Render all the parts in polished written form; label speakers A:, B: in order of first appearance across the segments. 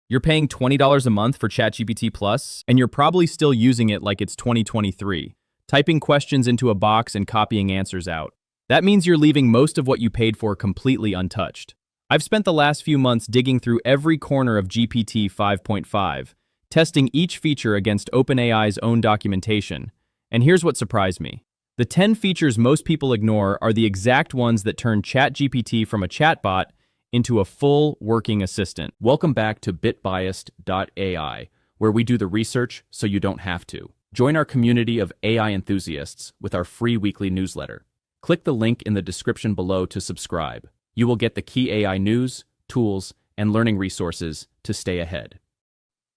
A: You're paying $20 a month for ChatGPT Plus, and you're probably still using it like it's 2023, typing questions into a box and copying answers out. That means you're leaving most of what you paid for completely untouched. I've spent the last few months digging through every corner of GPT 5.5, testing each feature against OpenAI's own documentation, and here's what surprised me. The 10 features most people ignore are the exact ones that turn ChatGPT from a chatbot into a full working assistant.
B: Welcome back to bitbiased.ai, where we do the research so you don't have to. Join our community of AI enthusiasts with our free weekly newsletter. Click the link in the description below to subscribe. You will get the key AI news, tools, and learning resources to stay ahead.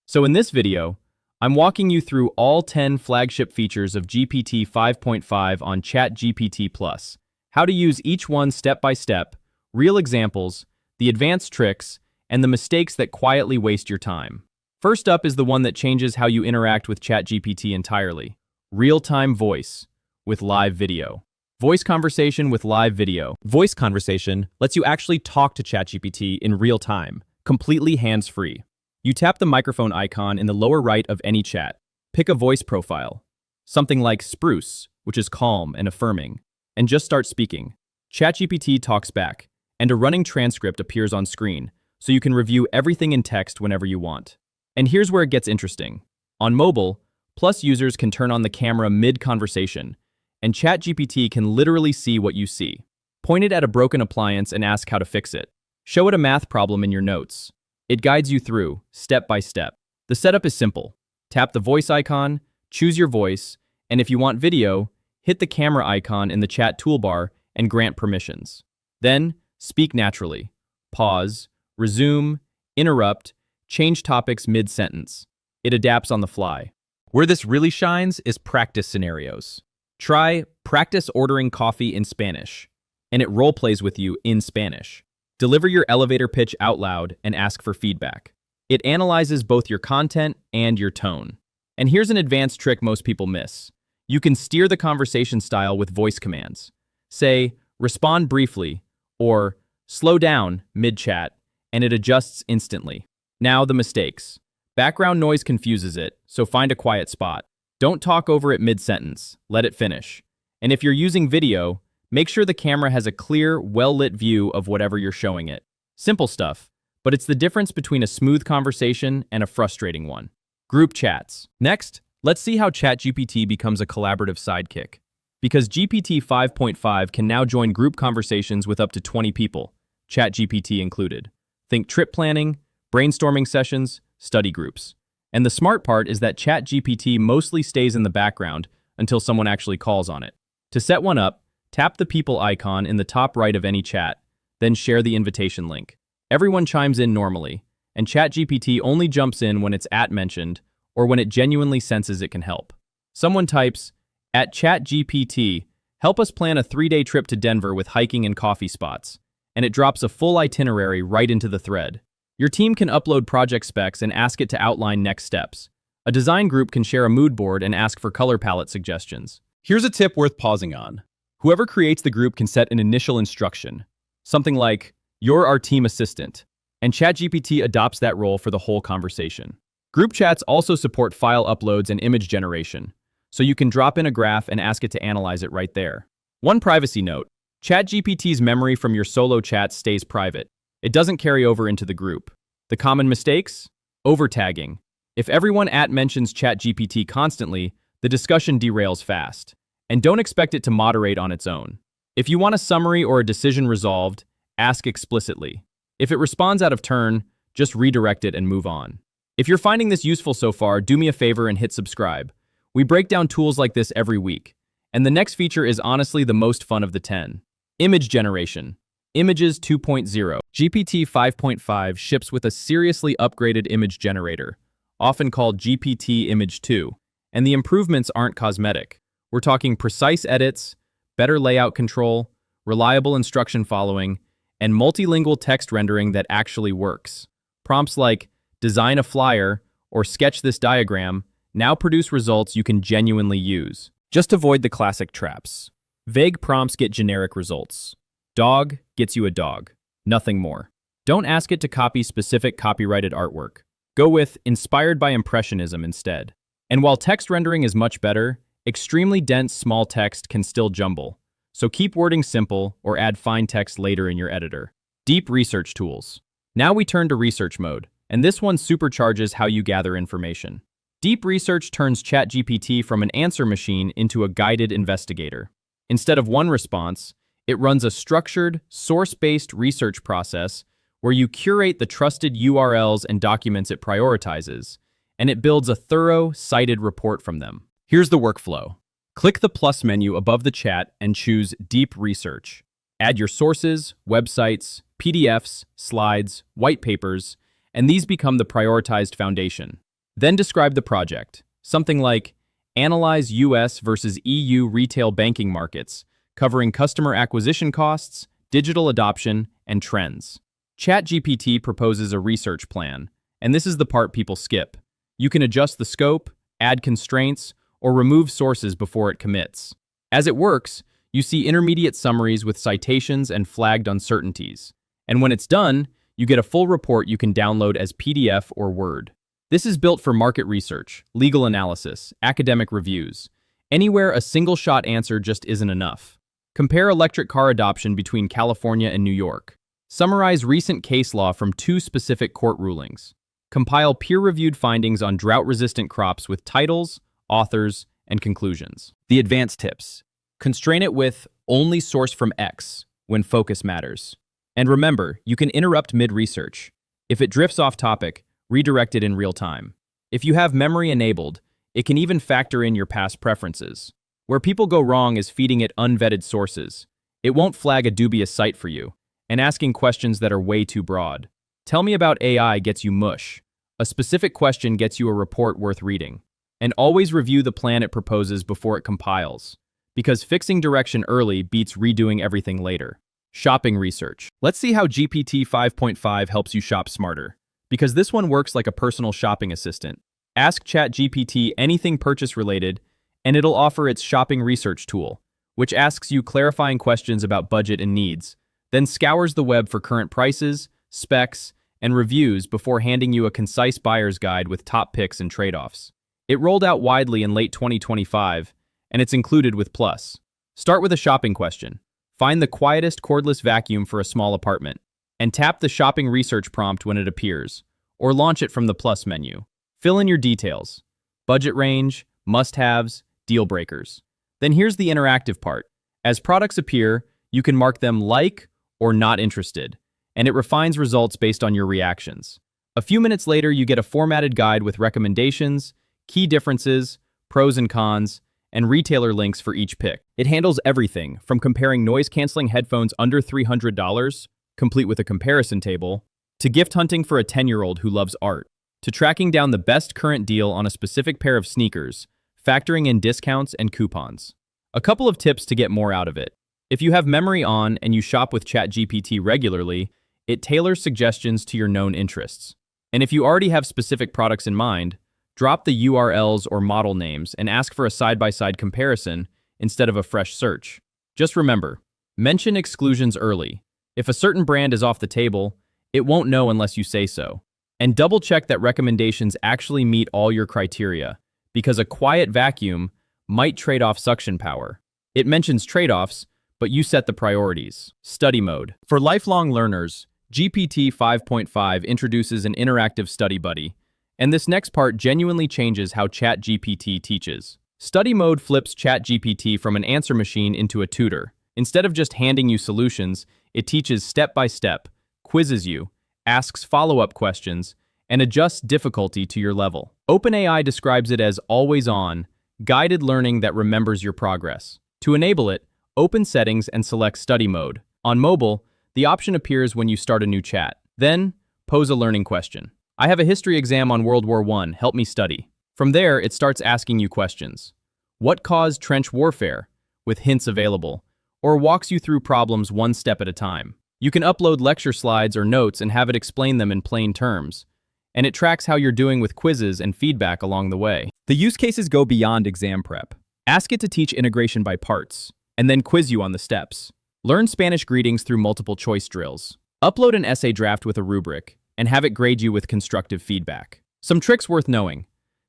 A: So in this video, I'm walking you through all 10 flagship features of GPT 5.5 on ChatGPT Plus, how to use each one step by step, real examples, the advanced tricks, and the mistakes that quietly waste your time. First up is the one that changes how you interact with ChatGPT entirely. Real-time voice with live video. Voice conversation with live video.
C: Voice conversation lets you actually talk to ChatGPT in real time, completely hands-free. You tap the microphone icon in the lower right of any chat. Pick a voice profile, something like spruce, which is calm and affirming, and just start speaking. ChatGPT talks back, and a running transcript appears on screen, so you can review everything in text whenever you want. And here's where it gets interesting. On mobile, Plus users can turn on the camera mid-conversation, and ChatGPT can literally see what you see. Point it at a broken appliance and ask how to fix it. Show it a math problem in your notes. It guides you through, step by step. The setup is simple. Tap the voice icon, choose your voice, and if you want video, hit the camera icon in the chat toolbar and grant permissions. Then, speak naturally. Pause, resume, interrupt, change topics mid-sentence. It adapts on the fly. Where this really shines is practice scenarios. Try practice ordering coffee in Spanish, and it role-plays with you in Spanish. Deliver your elevator pitch out loud and ask for feedback. It analyzes both your content and your tone. And here's an advanced trick most people miss. You can steer the conversation style with voice commands. Say, respond briefly, or slow down mid-chat, and it adjusts instantly. Now the mistakes. Background noise confuses it, so find a quiet spot. Don't talk over it mid-sentence, let it finish. And if you're using video, make sure the camera has a clear, well-lit view of whatever you're showing it. Simple stuff, but it's the difference between a smooth conversation and a frustrating one. Group chats. Next, let's see how ChatGPT becomes a collaborative sidekick. Because GPT 5.5 can now join group conversations with up to 20 people, ChatGPT included. Think trip planning, brainstorming sessions, study groups. And the smart part is that ChatGPT mostly stays in the background until someone actually calls on it. To set one up, tap the people icon in the top right of any chat, then share the invitation link. Everyone chimes in normally, and ChatGPT only jumps in when it's @mentioned or when it genuinely senses it can help. Someone types, @ChatGPT, help us plan a 3-day trip to Denver with hiking and coffee spots, and it drops a full itinerary right into the thread. Your team can upload project specs and ask it to outline next steps. A design group can share a mood board and ask for color palette suggestions. Here's a tip worth pausing on. Whoever creates the group can set an initial instruction, something like, "You're our team assistant," and ChatGPT adopts that role for the whole conversation. Group chats also support file uploads and image generation, so you can drop in a graph and ask it to analyze it right there. One privacy note, ChatGPT's memory from your solo chats stays private. It doesn't carry over into the group. The common mistakes? Overtagging. If everyone @mentions ChatGPT constantly, the discussion derails fast. And don't expect it to moderate on its own. If you want a summary or a decision resolved, ask explicitly. If it responds out of turn, just redirect it and move on. If you're finding this useful so far, do me a favor and hit subscribe. We break down tools like this every week. And the next feature is honestly the most fun of the 10. Image generation. Images 2.0. GPT 5.5 ships with a seriously upgraded image generator, often called GPT Image 2, and the improvements aren't cosmetic. We're talking precise edits, better layout control, reliable instruction following, and multilingual text rendering that actually works. Prompts like, design a flyer, or sketch this diagram, now produce results you can genuinely use. Just avoid the classic traps. Vague prompts get generic results. Dog gets you a dog, nothing more. Don't ask it to copy specific copyrighted artwork. Go with inspired by impressionism instead. And while text rendering is much better, extremely dense small text can still jumble. So keep wording simple or add fine text later in your editor. Deep research tools. Now we turn to research mode, and this one supercharges how you gather information. Deep research turns Chatgpt from an answer machine into a guided investigator. Instead of one response, it runs a structured, source-based research process where you curate the trusted URLs and documents it prioritizes, and it builds a thorough, cited report from them. Here's the workflow. Click the plus menu above the chat and choose Deep Research. Add your sources, websites, PDFs, slides, white papers, and these become the prioritized foundation. Then describe the project, something like Analyze US versus EU retail banking markets, covering customer acquisition costs, digital adoption, and trends. Chatgpt proposes a research plan, and this is the part people skip. You can adjust the scope, add constraints, or remove sources before it commits. As it works, you see intermediate summaries with citations and flagged uncertainties. And when it's done, you get a full report you can download as PDF or Word. This is built for market research, legal analysis, academic reviews. Anywhere a single-shot answer just isn't enough. Compare electric car adoption between California and New York. Summarize recent case law from 2 specific court rulings. Compile peer-reviewed findings on drought-resistant crops with titles, authors, and conclusions. The advanced tips. Constrain it with only source from X when focus matters. And remember, you can interrupt mid-research. If it drifts off topic, redirect it in real time. If you have memory enabled, it can even factor in your past preferences. Where people go wrong is feeding it unvetted sources. It won't flag a dubious site for you, and asking questions that are way too broad. Tell me about AI gets you mush. A specific question gets you a report worth reading. And always review the plan it proposes before it compiles, because fixing direction early beats redoing everything later. Shopping research. Let's see how GPT 5.5 helps you shop smarter, because this one works like a personal shopping assistant. Ask ChatGPT anything purchase-related, and it'll offer its shopping research tool, which asks you clarifying questions about budget and needs, then scours the web for current prices, specs, and reviews before handing you a concise buyer's guide with top picks and trade-offs. It rolled out widely in late 2025, and it's included with Plus. Start with a shopping question. Find the quietest cordless vacuum for a small apartment, and tap the shopping research prompt when it appears, or launch it from the Plus menu. Fill in your details, budget range, must-haves, deal breakers. Then here's the interactive part. As products appear, you can mark them like or not interested, and it refines results based on your reactions. A few minutes later, you get a formatted guide with recommendations, key differences, pros and cons, and retailer links for each pick. It handles everything from comparing noise-canceling headphones under $300, complete with a comparison table, to gift hunting for a 10-year-old who loves art, to tracking down the best current deal on a specific pair of sneakers, factoring in discounts and coupons. A couple of tips to get more out of it. If you have memory on and you shop with ChatGPT regularly, it tailors suggestions to your known interests. And if you already have specific products in mind, drop the URLs or model names and ask for a side-by-side comparison instead of a fresh search. Just remember, mention exclusions early. If a certain brand is off the table, it won't know unless you say so. And double-check that recommendations actually meet all your criteria, because a quiet vacuum might trade off suction power. It mentions trade-offs, but you set the priorities. Study mode. For lifelong learners, GPT 5.5 introduces an interactive study buddy, and this next part genuinely changes how ChatGPT teaches. Study mode flips ChatGPT from an answer machine into a tutor. Instead of just handing you solutions, it teaches step by step, quizzes you, asks follow-up questions, and adjusts difficulty to your level. OpenAI describes it as always-on, guided learning that remembers your progress. To enable it, open Settings and select Study Mode. On mobile, the option appears when you start a new chat. Then, pose a learning question. I have a history exam on World War I, help me study. From there, it starts asking you questions. What caused trench warfare? With hints available. Or walks you through problems one step at a time. You can upload lecture slides or notes and have it explain them in plain terms. And it tracks how you're doing with quizzes and feedback along the way. The use cases go beyond exam prep. Ask it to teach integration by parts, and then quiz you on the steps. Learn Spanish greetings through multiple choice drills. Upload an essay draft with a rubric, and have it grade you with constructive feedback. Some tricks worth knowing.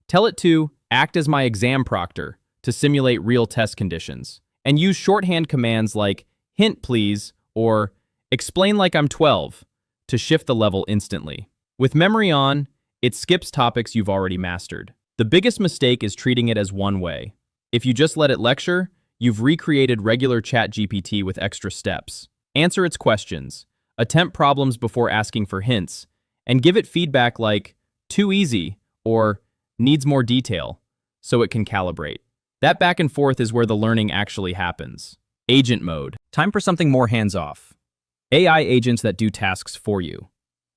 C: Tell it to act as my exam proctor to simulate real test conditions, and use shorthand commands like hint please or explain like I'm 12 to shift the level instantly. With memory on, it skips topics you've already mastered. The biggest mistake is treating it as one way. If you just let it lecture, you've recreated regular Chatgpt with extra steps. Answer its questions, attempt problems before asking for hints, and give it feedback like too easy or needs more detail so it can calibrate. That back and forth is where the learning actually happens. Agent mode. Time for something more hands-off. AI agents that do tasks for you.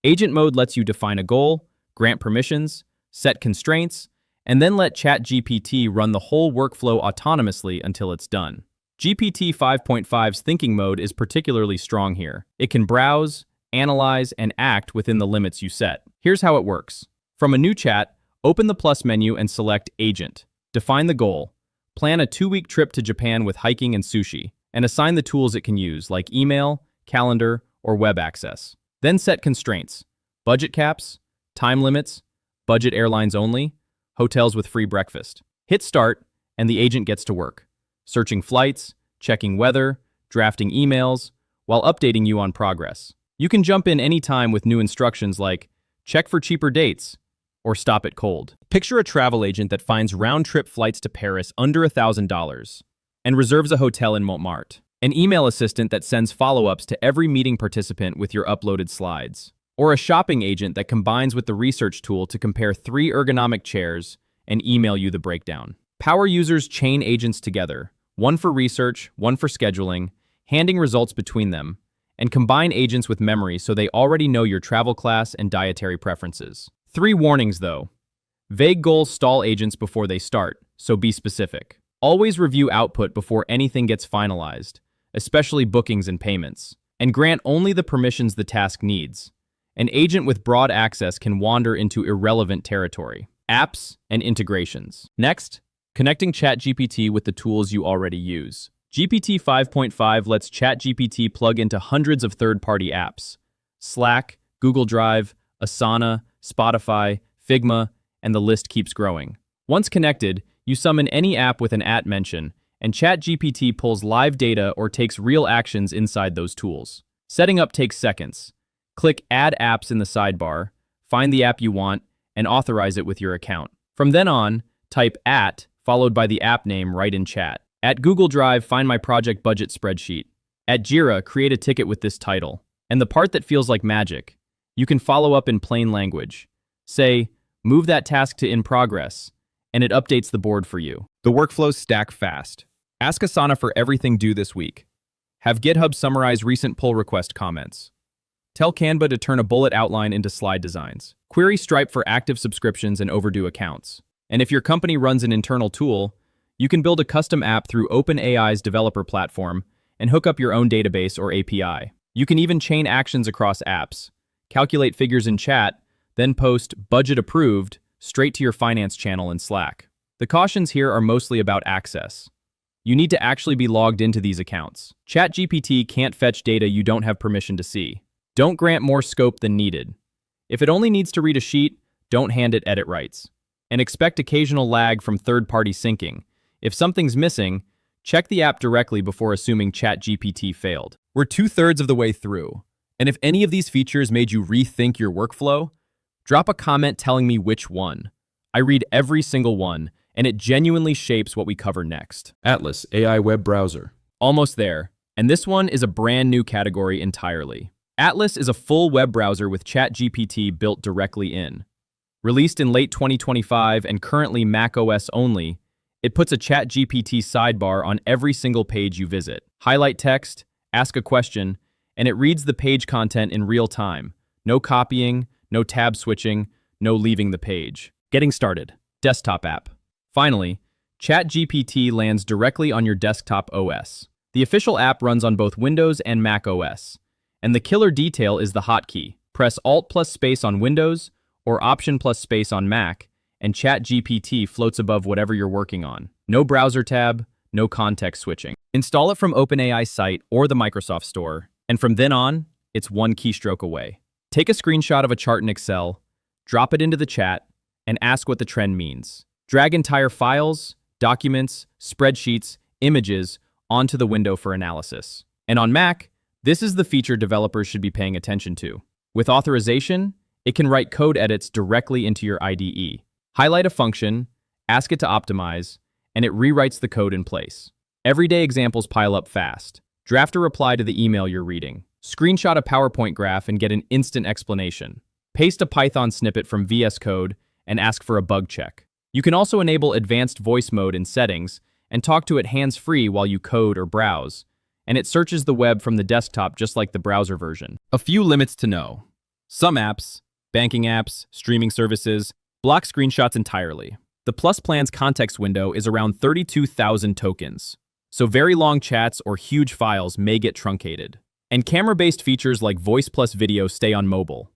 C: Agent mode lets you define a goal, grant permissions, set constraints, and then let Chatgpt run the whole workflow autonomously until it's done. GPT 5.5's thinking mode is particularly strong here. It can browse, analyze, and act within the limits you set. Here's how it works. From a new chat, open the plus menu and select Agent. Define the goal. Plan a 2-week trip to Japan with hiking and sushi, and assign the tools it can use like email, calendar, or web access. Then set constraints, budget caps, time limits, budget airlines only, hotels with free breakfast. Hit start, and the agent gets to work, searching flights, checking weather, drafting emails, while updating you on progress. You can jump in anytime with new instructions like check for cheaper dates, or stop it cold. Picture a travel agent that finds round-trip flights to Paris under $1,000 and reserves a hotel in Montmartre. An email assistant that sends follow-ups to every meeting participant with your uploaded slides. Or a shopping agent that combines with the research tool to compare 3 ergonomic chairs and email you the breakdown. Power users chain agents together, one for research, one for scheduling, handing results between them, and combine agents with memory so they already know your travel class and dietary preferences. 3 warnings though. Vague goals stall agents before they start, so be specific. Always review output before anything gets finalized, especially bookings and payments. And grant only the permissions the task needs. An agent with broad access can wander into irrelevant territory. Apps and integrations. Next, connecting Chatgpt with the tools you already use. GPT 5.5 lets Chatgpt plug into hundreds of third-party apps. Slack, Google Drive, Asana, Spotify, Figma, and the list keeps growing. Once connected, you summon any app with an @ mention, and Chatgpt pulls live data or takes real actions inside those tools. Setting up takes seconds. Click Add Apps in the sidebar, find the app you want, and authorize it with your account. From then on, type @ followed by the app name right in chat. At Google Drive, find my project budget spreadsheet. At Jira, create a ticket with this title. And the part that feels like magic, you can follow up in plain language. Say, move that task to in progress, and it updates the board for you. The workflows stack fast. Ask Asana for everything due this week. Have GitHub summarize recent pull request comments. Tell Canva to turn a bullet outline into slide designs. Query Stripe for active subscriptions and overdue accounts. And if your company runs an internal tool, you can build a custom app through OpenAI's developer platform and hook up your own database or API. You can even chain actions across apps, calculate figures in chat, then post budget approved straight to your finance channel in Slack. The cautions here are mostly about access. You need to actually be logged into these accounts. Chatgpt can't fetch data you don't have permission to see. Don't grant more scope than needed. If it only needs to read a sheet, don't hand it edit rights. And expect occasional lag from third-party syncing. If something's missing, check the app directly before assuming Chatgpt failed. We're 2/3 of the way through. And if any of these features made you rethink your workflow, drop a comment telling me which one. I read every single one, and it genuinely shapes what we cover next.
B: Atlas AI web browser.
C: Almost there. And this one is a brand new category entirely. Atlas is a full web browser with Chatgpt built directly in. Released in late 2025 and currently macOS only, it puts a Chatgpt sidebar on every single page you visit. Highlight text, ask a question, and it reads the page content in real time. No copying, no tab switching, no leaving the page. Getting started. Desktop app. Finally, Chatgpt lands directly on your desktop OS. The official app runs on both Windows and Mac OS. And the killer detail is the hotkey. Press Alt plus space on Windows or Option plus space on Mac, and Chatgpt floats above whatever you're working on. No browser tab, no context switching. Install it from OpenAI's site or the Microsoft Store, and from then on, it's one keystroke away. Take a screenshot of a chart in Excel, drop it into the chat, and ask what the trend means. Drag entire files, documents, spreadsheets, images onto the window for analysis. And on Mac, this is the feature developers should be paying attention to. With authorization, it can write code edits directly into your IDE. Highlight a function, ask it to optimize, and it rewrites the code in place. Everyday examples pile up fast. Draft a reply to the email you're reading. Screenshot a PowerPoint graph and get an instant explanation. Paste a Python snippet from VS Code and ask for a bug check. You can also enable advanced voice mode in settings and talk to it hands-free while you code or browse, and it searches the web from the desktop just like the browser version.
A: A few limits to know. Some apps, banking apps, streaming services, block screenshots entirely. The Plus plan's context window is around 32,000 tokens, so very long chats or huge files may get truncated. And camera-based features like voice plus video stay on mobile.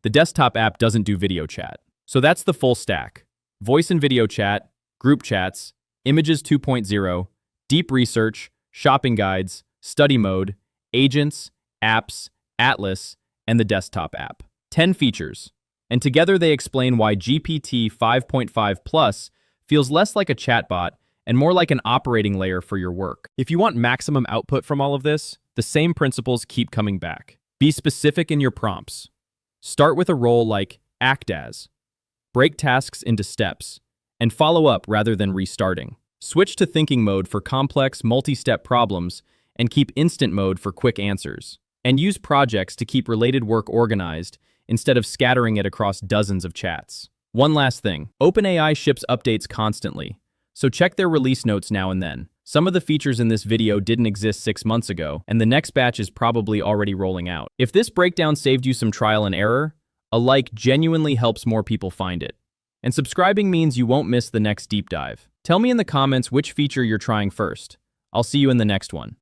A: The desktop app doesn't do video chat. So that's the full stack. Voice and video chat, group chats, images 2.0, deep research, shopping guides, study mode, agents, apps, Atlas, and the desktop app. 10 features. And together they explain why GPT 5.5 Plus feels less like a chatbot and more like an operating layer for your work.
C: If you want maximum output from all of this, the same principles keep coming back. Be specific in your prompts. Start with a role like act as. Break tasks into steps, and follow up rather than restarting. Switch to thinking mode for complex, multi-step problems, and keep instant mode for quick answers. And use projects to keep related work organized instead of scattering it across dozens of chats. One last thing, OpenAI ships updates constantly, so check their release notes now and then. Some of the features in this video didn't exist 6 months ago, and the next batch is probably already rolling out. If this breakdown saved you some trial and error, a like genuinely helps more people find it. And subscribing means you won't miss the next deep dive. Tell me in the comments which feature you're trying first. I'll see you in the next one.